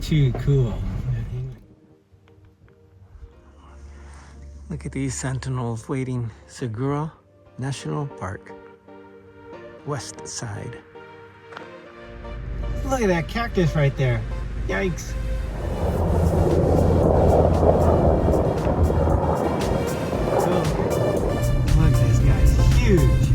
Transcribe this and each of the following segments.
too cool. Look at these sentinels waiting. Saguaro National Park West side. Look at that cactus right there. Yikes. Oh, look, this guy's huge.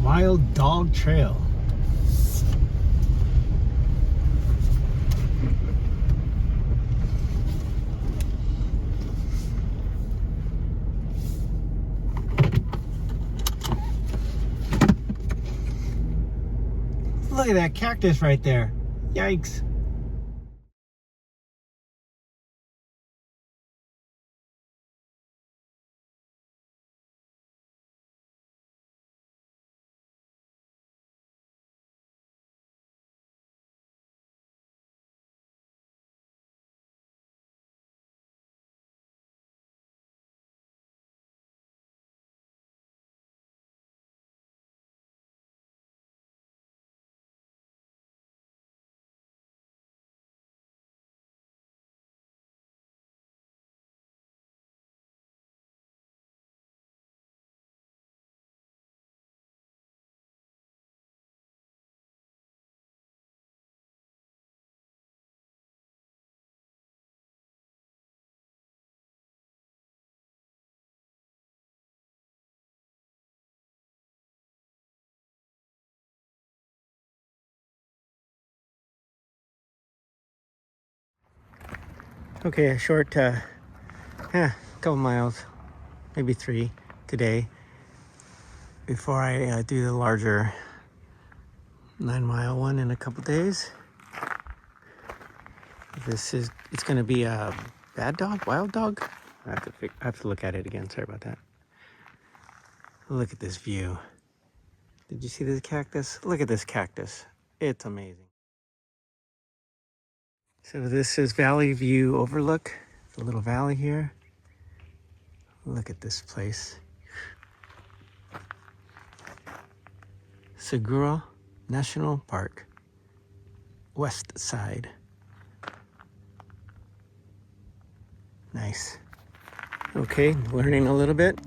Wild Dog Trail. Look at that cactus right there. Yikes. Okay, a short, couple miles, maybe 3 today, before I do the larger 9-mile one in a couple days. It's going to be a bad dog, wild dog. I have to look at it again. Sorry about that. Look at this view. Did you see this cactus? Look at this cactus. It's amazing. So this is Valley View Overlook. The little valley here. Look at this place. Saguaro National Park West side. Nice. Okay, learning a little bit.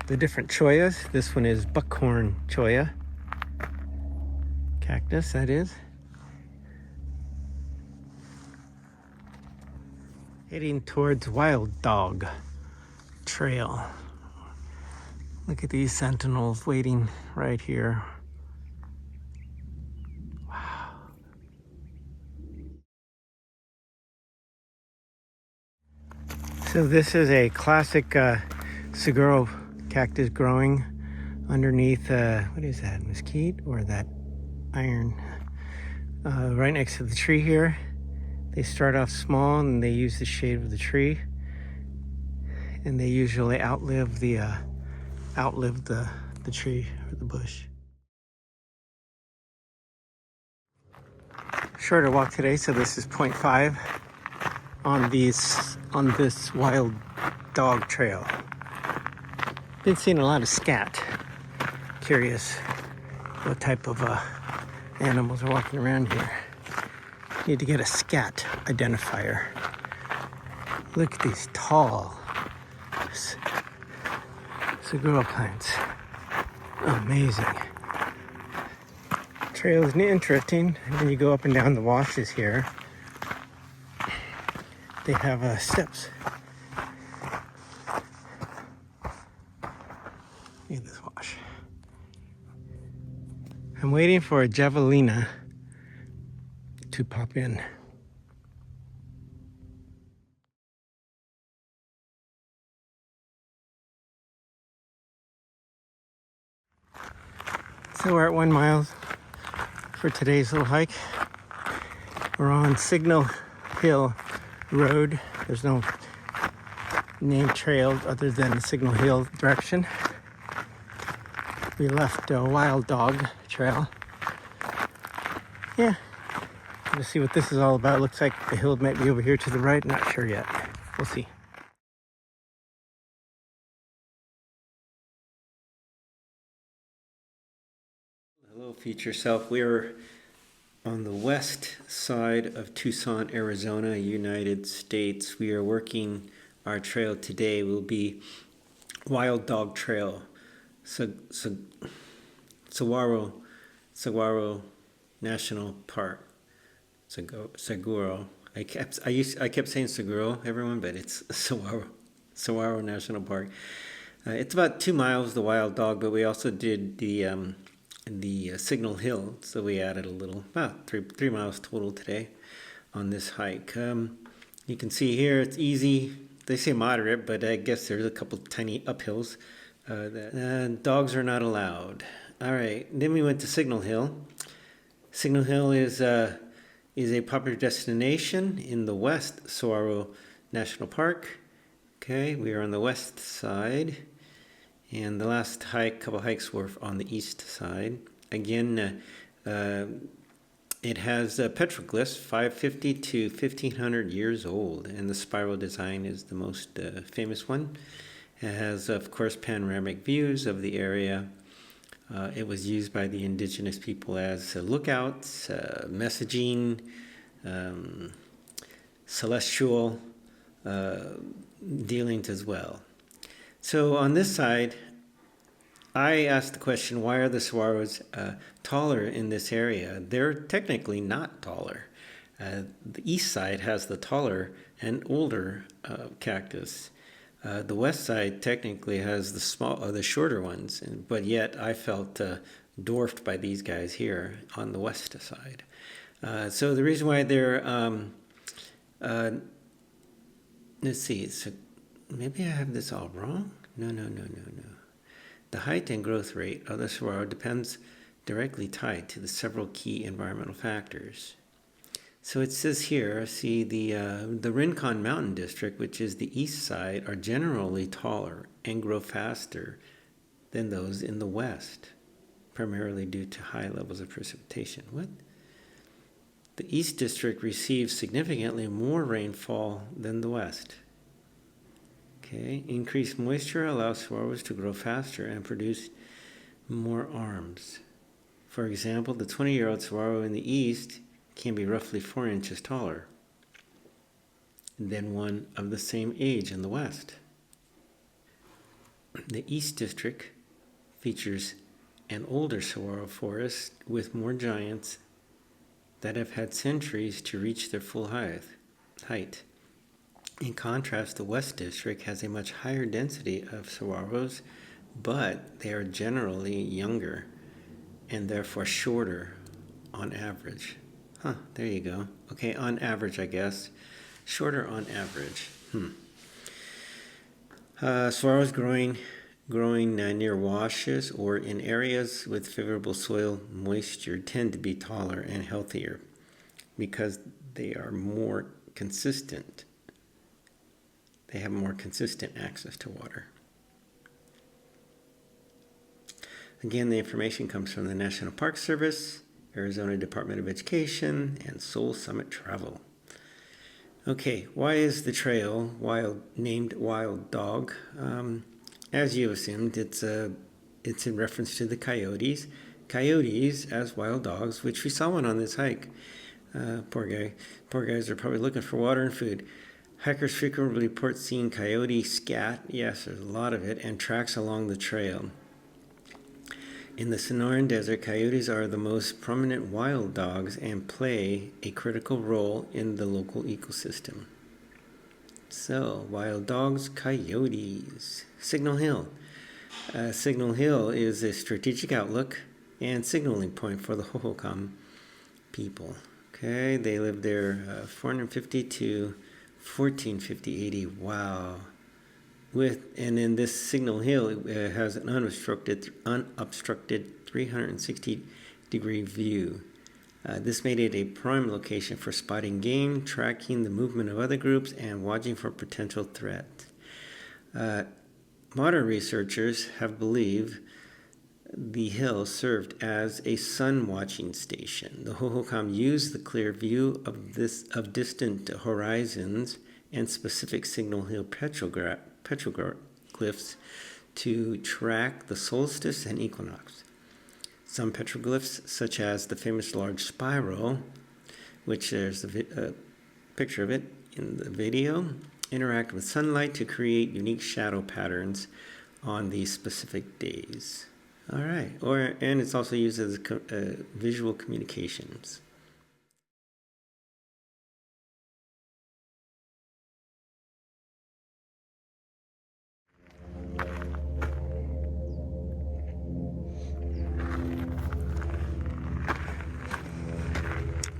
The different choyas. This one is buckhorn choya. Cactus, that is. Heading towards Wild Dog Trail. Look at these sentinels waiting right here. Wow. So this is a classic saguaro cactus growing underneath, what is that, mesquite or that iron? Right next to the tree here. They start off small and they use the shade of the tree, and they usually outlive the tree or the bush. Shorter walk today, so this is 0.5 on this wild dog trail. Been seeing a lot of scat. Curious what type of animals are walking around here. Need to get a scat identifier. Look at these tall saguaro plants. Amazing. Trail is interesting. When you go up and down the washes here, they have steps. Look at this wash. I'm waiting for a javelina to pop in. So we're at 1 mile for today's little hike. We're on Signal Hill Road. There's no named trail other than the Signal Hill direction. We left a wild dog trail. Yeah, let's see what this is all about. Looks like the hill might be over here to the right. Not sure yet. We'll see. Hello, future self. We're on the west side of Tucson, Arizona, United States. We are working our trail today. Will be Wild Dog Trail, Saguaro National Park, Saguaro. I kept saying Saguaro, everyone, but it's Saguaro National Park. It's about 2 miles, the Wild Dog, but we also did the Signal Hill, so we added a little, about 3 miles total today on this hike. You can see here it's easy. They say moderate, but I guess there's a couple tiny uphills. Dogs are not allowed. All right, then we went to Signal Hill. Signal Hill is a popular destination in the west Saguaro National Park. Okay, we are on the west side. And the last couple hikes were on the east side. Again, it has petroglyphs, 550 to 1500 years old, and the spiral design is the most famous one. It has, of course, panoramic views of the area. It was used by the indigenous people as lookouts, messaging, celestial dealings as well. So on this side, I asked the question, why are the saguaros taller in this area? They're technically not taller. The east side has the taller and older cactus. The west side technically has the shorter ones, but yet I felt dwarfed by these guys here on the west side. So the reason why they're, let's see, so maybe I have this all wrong? No. The height and growth rate of the saguaro depends directly tied to the several key environmental factors. So it says here, see the Rincon Mountain District, which is the east side, are generally taller and grow faster than those in the west, primarily due to high levels of precipitation. What? The East District receives significantly more rainfall than the west. Okay, increased moisture allows saguaros to grow faster and produce more arms. For example, the 20-year-old saguaro in the east can be roughly 4 inches taller than one of the same age in the west. The East District features an older saguaro forest with more giants that have had centuries to reach their full height. In contrast, the West District has a much higher density of saguaros, but they are generally younger and therefore shorter on average. There you go. Okay, on average, I guess. Shorter on average. Saguaros growing near washes or in areas with favorable soil moisture tend to be taller and healthier because they are more consistent. They have more consistent access to water. Again, the information comes from the National Park Service, Arizona Department of Education, and Soul Summit Travel. Okay, why is the trail named Wild Dog? As you assumed, it's in reference to the coyotes. Coyotes as wild dogs, which we saw one on this hike. Poor guys are probably looking for water and food. Hikers frequently report seeing coyote scat, yes, there's a lot of it, and tracks along the trail. In the Sonoran Desert, coyotes are the most prominent wild dogs and play a critical role in the local ecosystem. So, wild dogs, coyotes. Signal Hill. Signal Hill is a strategic outlook and signaling point for the Hohokam people. Okay, they lived there 450 to 1450 AD. Wow. And then this Signal Hill has an unobstructed 360-degree view. This made it a prime location for spotting game, tracking the movement of other groups, and watching for potential threats. Modern researchers have believed the hill served as a sun-watching station. The Hohokam used the clear view of distant horizons and specific Signal Hill petroglyphs to track the solstice and equinox. Some petroglyphs, such as the famous large spiral, which there's a picture of it in the video, interact with sunlight to create unique shadow patterns on these specific days. All right, and it's also used as visual communications.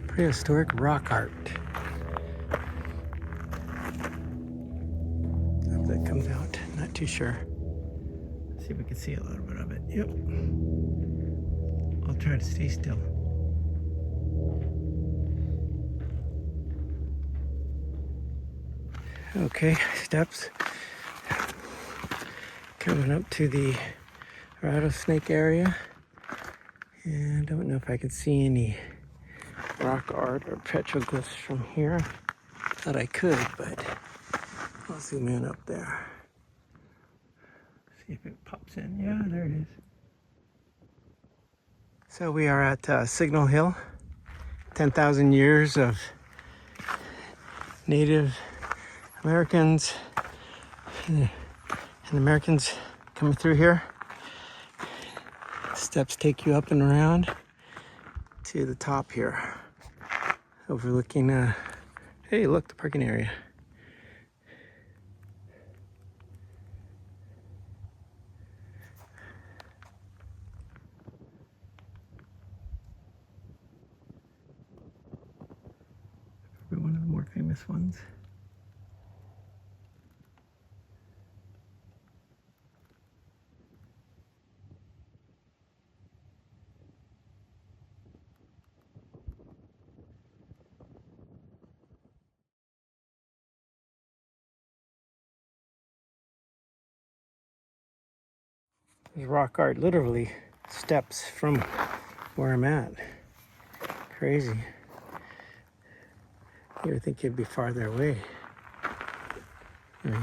Prehistoric rock art. Hope that comes out. Not too sure. Let's see if we can see a little bit of it. Yep. I'll try to stay still. Okay, steps. Coming up to the rattlesnake area. And I don't know if I can see any rock art or petroglyphs from here. Thought I could, but I'll zoom in up there. See if it pops in. Yeah, there it is. So we are at Signal Hill. 10,000 years of Native Americans and Americans coming through here. Steps take you up and around to the top here, overlooking hey, look, the parking area. Probably one of the more famous ones. There's rock art, literally steps from where I'm at. Crazy. You would think it'd be farther away. I mean,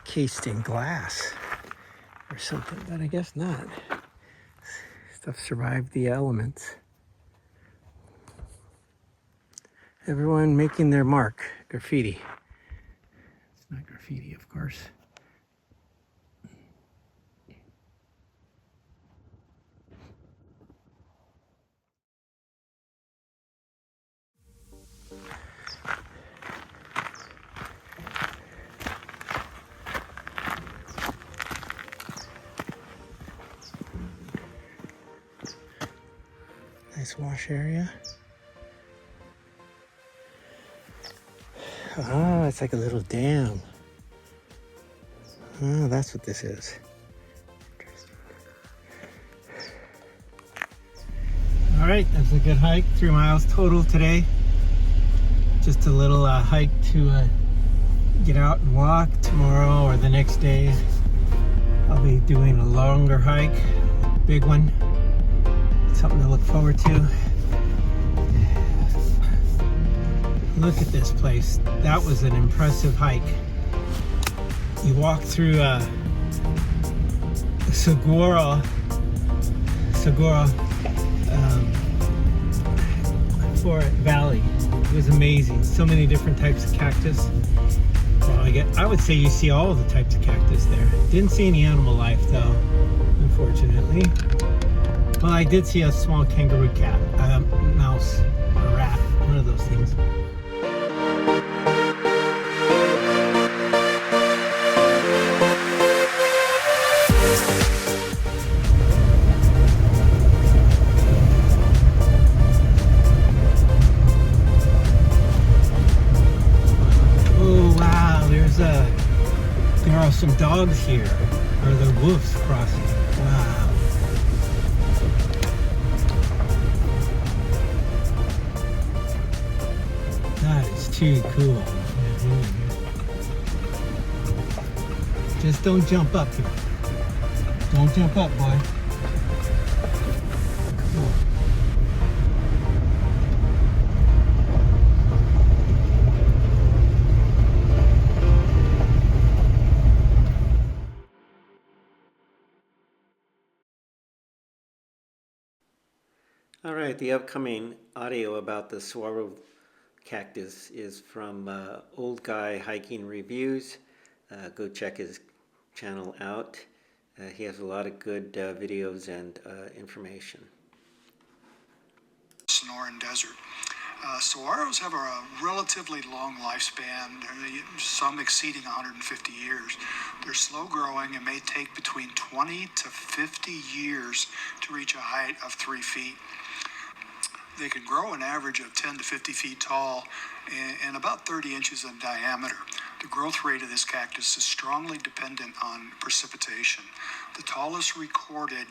cased in glass or something, but I guess not. Stuff survived the elements. Everyone making their mark. Graffiti. It's not graffiti, of course. Nice wash area. Ah, it's like a little dam. Oh, that's what this is. All right, that's a good hike. 3 miles total today. Just a little hike to get out and walk. Tomorrow or the next day, I'll be doing a longer hike, big one. Something to look forward to. Look at this place. That was an impressive hike. You walk through Saguaro Forest Valley. It was amazing. So many different types of cactus. Well, I would say you see all the types of cactus there. Didn't see any animal life though, unfortunately. Well, I did see a small kangaroo cat, mouse, or rat, one of those things. There are some dogs here, or the wolves crossing. Wow. That is too cool. Just don't jump up here. Don't jump up, boy. Cool. All right, the upcoming audio about the saguaro cactus is from Old Guy Hiking Reviews. Go check his channel out. He has a lot of good videos and information. Sonoran Desert. Saguaros have a relatively long lifespan, some exceeding 150 years. They're slow growing and may take between 20 to 50 years to reach a height of 3 feet. They can grow an average of 10 to 50 feet tall and about 30 inches in diameter. The growth rate of this cactus is strongly dependent on precipitation. The tallest recorded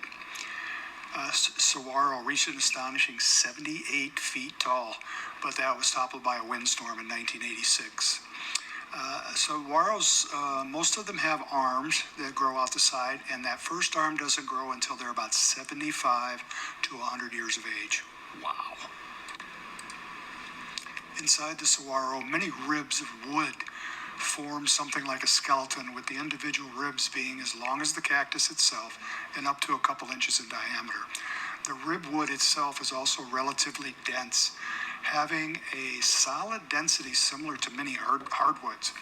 saguaro reached an astonishing 78 feet tall, but that was toppled by a windstorm in 1986. Saguaros, most of them have arms that grow out the side, and that first arm doesn't grow until they're about 75 to 100 years of age. Wow. Inside the saguaro, many ribs of wood form something like a skeleton, with the individual ribs being as long as the cactus itself and up to a couple inches in diameter. The rib wood itself is also relatively dense, having a solid density similar to many hardwoods.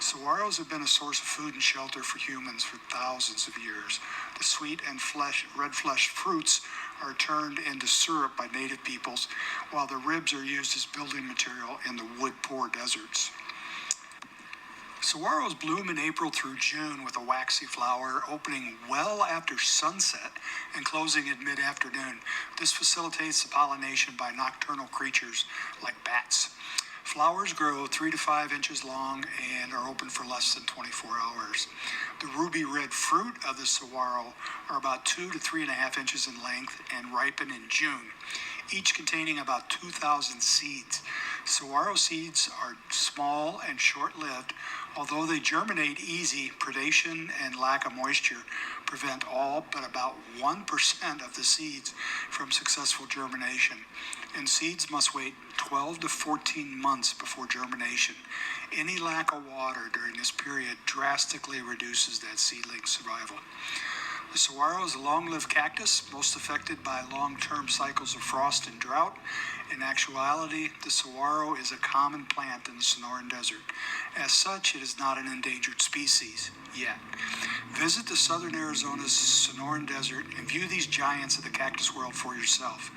Saguaros have been a source of food and shelter for humans for thousands of years. The sweet and red-fleshed fruits are turned into syrup by native peoples, while the ribs are used as building material in the wood-poor deserts. Saguaros bloom in April through June with a waxy flower, opening well after sunset and closing at mid-afternoon. This facilitates the pollination by nocturnal creatures like bats. Flowers grow 3 to 5 inches long and are open for less than 24 hours. The ruby red fruit of the saguaro are about 2 to 3.5 inches in length and ripen in June, each containing about 2,000 seeds. Saguaro seeds are small and short-lived. Although they germinate easy, predation and lack of moisture prevent all but about 1% of the seeds from successful germination, and seeds must wait 12 to 14 months before germination. Any lack of water during this period drastically reduces that seedling's survival. The saguaro is a long-lived cactus, most affected by long-term cycles of frost and drought. In actuality, the saguaro is a common plant in the Sonoran Desert. As such, it is not an endangered species yet. Visit the southern Arizona's Sonoran Desert and view these giants of the cactus world for yourself.